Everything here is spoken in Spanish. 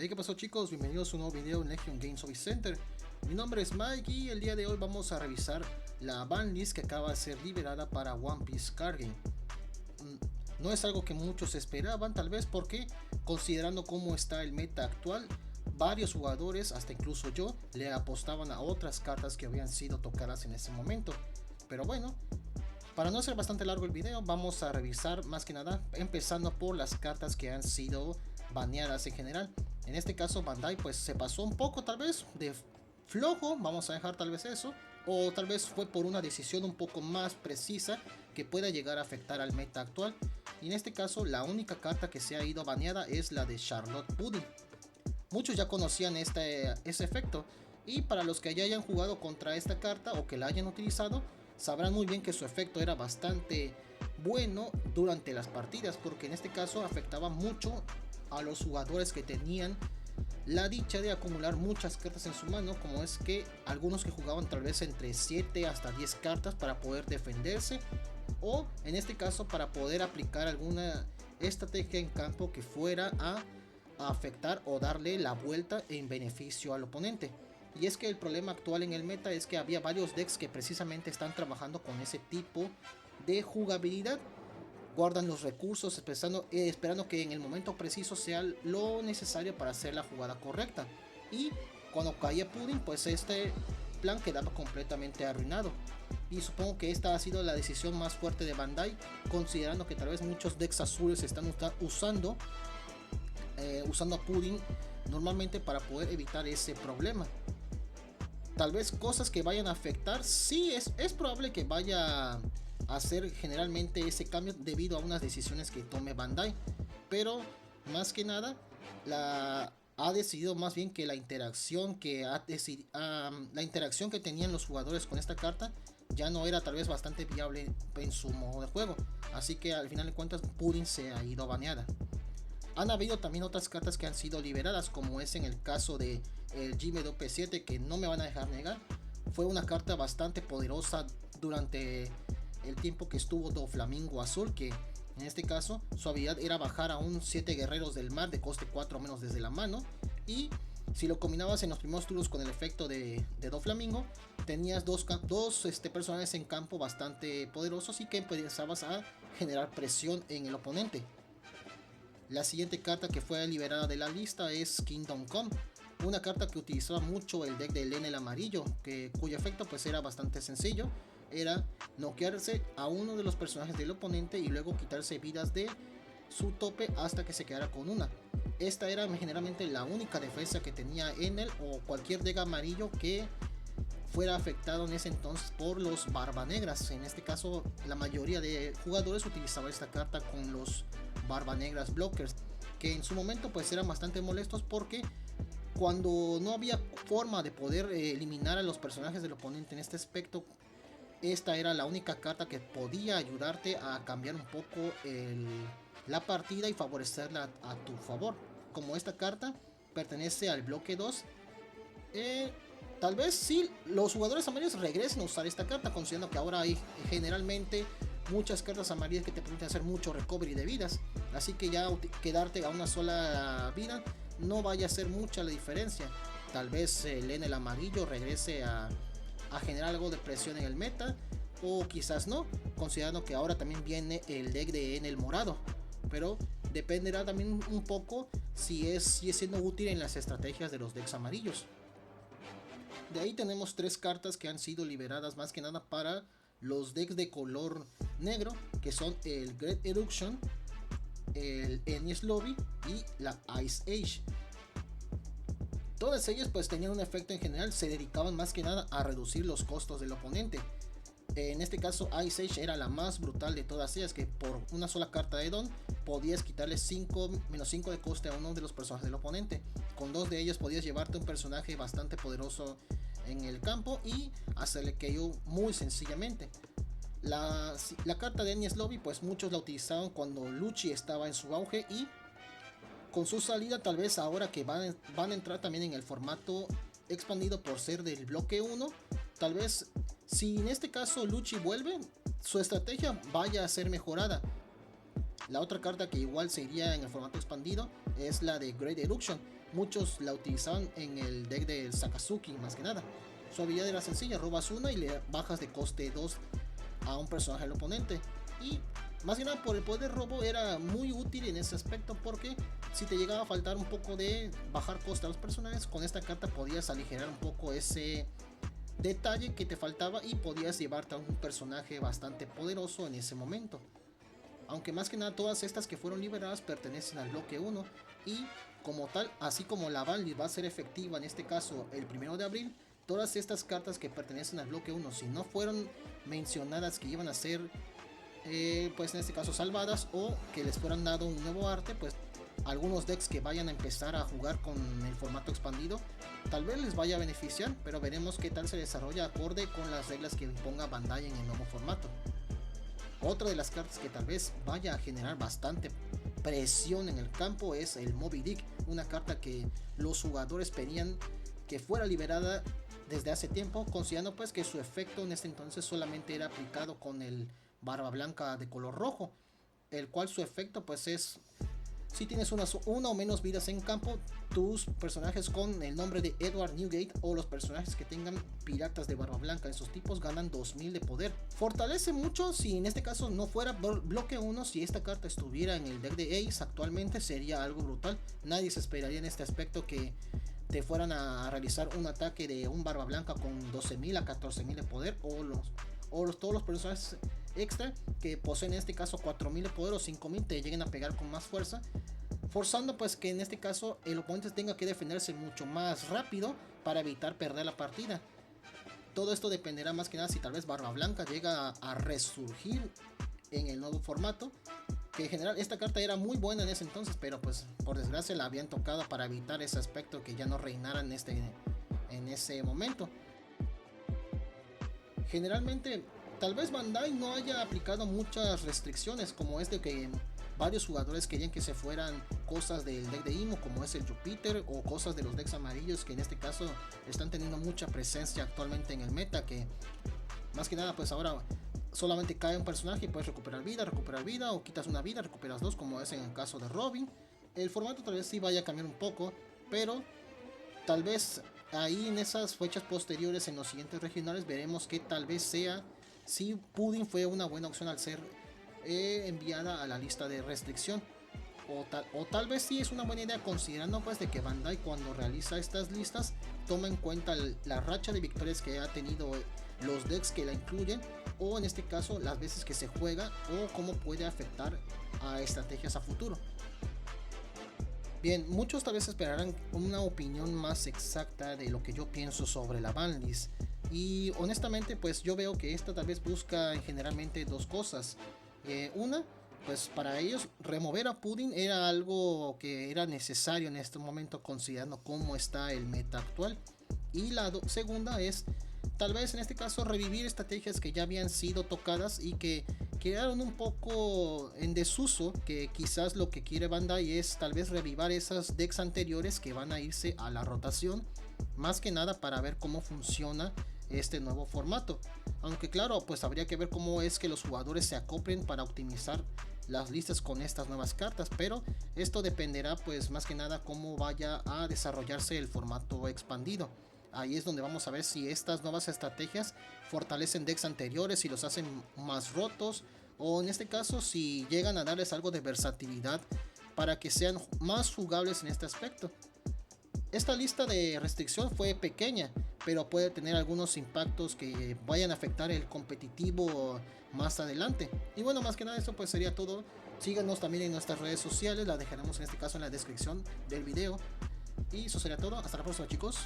Hey, ¿qué pasó, chicos? Bienvenidos a un nuevo video en Legion Games Office Center. Mi nombre es Mike y el día de hoy vamos a revisar la banlist que acaba de ser liberada para One Piece Card Game. No es algo que muchos esperaban, tal vez porque, considerando cómo está el meta actual, varios jugadores, hasta incluso yo, le apostaban a otras cartas que habían sido tocadas en ese momento. Pero bueno, para no ser bastante largo el video, vamos a revisar más que nada, empezando por las cartas que han sido baneadas en general. En este caso Bandai pues se pasó un poco tal vez de flojo, vamos a dejar tal vez eso, o tal vez fue por una decisión un poco más precisa que pueda llegar a afectar al meta actual. Y en este caso la única carta que se ha ido baneada es la de Charlotte Pudding. Muchos ya conocían ese efecto, y para los que ya hayan jugado contra esta carta o que la hayan utilizado, sabrán muy bien que su efecto era bastante bueno durante las partidas, porque en este caso afectaba mucho a los jugadores que tenían la dicha de acumular muchas cartas en su mano, como es que algunos que jugaban tal vez entre 7 hasta 10 cartas para poder defenderse, o en este caso para poder aplicar alguna estrategia en campo que fuera a afectar o darle la vuelta en beneficio al oponente. Y es que el problema actual en el meta es que había varios decks que precisamente están trabajando con ese tipo de jugabilidad. Guardan los recursos esperando que en el momento preciso sea lo necesario para hacer la jugada correcta. Y cuando caía Pudding, pues este plan quedaba completamente arruinado. Y supongo que esta ha sido la decisión más fuerte de Bandai, considerando que tal vez muchos decks azules están usando a Pudding normalmente para poder evitar ese problema. Tal vez cosas que vayan a afectar, sí, es probable que vaya a hacer generalmente ese cambio debido a unas decisiones que tome Bandai, pero más que nada ha decidido más bien que la interacción la interacción que tenían los jugadores con esta carta ya no era tal vez bastante viable en su modo de juego, así que al final de cuentas Pudding se ha ido baneada. Han habido también otras cartas que han sido liberadas, como es en el caso de el GMWP7, que no me van a dejar negar, fue una carta bastante poderosa durante el tiempo que estuvo Doflamingo Azul, que en este caso su habilidad era bajar a un 7 guerreros del mar de coste 4 menos desde la mano, y si lo combinabas en los primeros turnos con el efecto de Doflamingo, tenías dos personajes en campo bastante poderosos y que empezabas a generar presión en el oponente. La siguiente carta que fue liberada de la lista es Kingdom Come, una carta que utilizaba mucho el deck de Enel amarillo, cuyo efecto pues era bastante sencillo, era noquearse a uno de los personajes del oponente y luego quitarse vidas de su tope hasta que se quedara con una. Esta era generalmente la única defensa que tenía Enel o cualquier deck amarillo que fuera afectado en ese entonces por los Barba Negras. En este caso la mayoría de jugadores utilizaba esta carta con los Barba Negras blockers, que en su momento pues eran bastante molestos porque cuando no había forma de poder eliminar a los personajes del oponente en este aspecto, esta era la única carta que podía ayudarte a cambiar un poco la partida y favorecerla a tu favor. Como esta carta pertenece al bloque 2, tal vez sí los jugadores amarillos regresen a usar esta carta, considerando que ahora hay generalmente muchas cartas amarillas que te permiten hacer mucho recovery de vidas, así que ya quedarte a una sola vida no vaya a ser mucha la diferencia. Tal vez el Enel amarillo regrese a generar algo de presión en el meta, o quizás no, considerando que ahora también viene el deck de Enel morado, pero dependerá también un poco si sigue siendo útil en las estrategias de los decks amarillos. De ahí tenemos tres cartas que han sido liberadas más que nada para los decks de color negro, que son el Great Eruption, el Enies Lobby y la Ice Age. Todas ellas pues tenían un efecto en general, se dedicaban más que nada a reducir los costos del oponente. En este caso Ice Age era la más brutal de todas ellas, que por una sola carta de Don podías quitarle menos 5 de coste a uno de los personajes del oponente. Con dos de ellas podías llevarte un personaje bastante poderoso en el campo y hacerle KO muy sencillamente. La carta de Enies Lobby pues muchos la utilizaban cuando Lucci estaba en su auge, y con su salida tal vez ahora que van a entrar también en el formato expandido por ser del bloque 1, tal vez si en este caso Lucci vuelve, su estrategia vaya a ser mejorada. La otra carta que igual se iría en el formato expandido es la de Great Eruption, muchos la utilizaban en el deck del Sakazuki más que nada. Su habilidad era sencilla, robas una y le bajas de coste 2 a un personaje del oponente. Y más que nada por el poder de robo era muy útil en ese aspecto, porque si te llegaba a faltar un poco de bajar coste a los personajes, con esta carta podías aligerar un poco ese detalle que te faltaba y podías llevarte a un personaje bastante poderoso en ese momento. Aunque más que nada todas estas que fueron liberadas pertenecen al bloque 1 y como tal, así como la banlist va a ser efectiva en este caso el 1 de abril, todas estas cartas que pertenecen al bloque 1, si no fueron mencionadas que iban a ser pues en este caso salvadas, o que les fueran dado un nuevo arte, pues algunos decks que vayan a empezar a jugar con el formato expandido tal vez les vaya a beneficiar, pero veremos qué tal se desarrolla acorde con las reglas que imponga Bandai en el nuevo formato. Otra de las cartas que tal vez vaya a generar bastante presión en el campo es el Moby Dick, una carta que los jugadores pedían que fuera liberada desde hace tiempo, considerando pues que su efecto en este entonces solamente era aplicado con el Barba Blanca de color rojo, el cual su efecto pues es: si tienes una o menos vidas en campo, tus personajes con el nombre de Edward Newgate o los personajes que tengan piratas de barba blanca en sus tipos ganan 2000 de poder. Fortalece mucho si en este caso no fuera bloque 1, si esta carta estuviera en el deck de Ace actualmente sería algo brutal. Nadie se esperaría en este aspecto que te fueran a realizar un ataque de un barba blanca con 12.000 a 14.000 de poder, o todos los personajes extra que poseen en este caso 4000 de poder o 5000 te lleguen a pegar con más fuerza, forzando pues que en este caso el oponente tenga que defenderse mucho más rápido para evitar perder la partida. Todo esto dependerá más que nada si tal vez Barba Blanca llega a resurgir en el nuevo formato, que en general esta carta era muy buena en ese entonces, pero pues por desgracia la habían tocado para evitar ese aspecto que ya no reinara en ese momento. Generalmente tal vez Bandai no haya aplicado muchas restricciones, como es de que varios jugadores querían que se fueran cosas del deck de Imo, como es el Jupiter, o cosas de los decks amarillos, que en este caso están teniendo mucha presencia actualmente en el meta, que más que nada pues ahora solamente cae un personaje y puedes recuperar vida, o quitas una vida, recuperas dos, como es en el caso de Robin. El formato tal vez sí vaya a cambiar un poco, pero tal vez ahí en esas fechas posteriores, en los siguientes regionales, veremos que tal vez sea si Pudding fue una buena opción al ser enviada a la lista de restricción, o tal vez sí es una buena idea, considerando pues de que Bandai cuando realiza estas listas toma en cuenta la racha de victorias que ha tenido los decks que la incluyen, o en este caso las veces que se juega, o cómo puede afectar a estrategias a futuro. Bien, muchos tal vez esperarán una opinión más exacta de lo que yo pienso sobre la banlist, y honestamente pues yo veo que esta tal vez busca generalmente dos cosas. Una, pues para ellos remover a Pudding era algo que era necesario en este momento, considerando cómo está el meta actual, y la segunda es tal vez en este caso revivir estrategias que ya habían sido tocadas y que quedaron un poco en desuso, que quizás lo que quiere Bandai es tal vez revivar esas decks anteriores que van a irse a la rotación, más que nada para ver cómo funciona este nuevo formato. Aunque claro, pues habría que ver cómo es que los jugadores se acoplen para optimizar las listas con estas nuevas cartas, pero esto dependerá pues más que nada cómo vaya a desarrollarse el formato expandido. Ahí es donde vamos a ver si estas nuevas estrategias fortalecen decks anteriores y los hacen más rotos, o en este caso si llegan a darles algo de versatilidad para que sean más jugables en este aspecto. Esta lista de restricción fue pequeña, pero puede tener algunos impactos que vayan a afectar el competitivo más adelante. Y bueno, más que nada esto pues sería todo. Síganos también en nuestras redes sociales, la dejaremos en este caso en la descripción del video. Y eso sería todo, hasta la próxima chicos.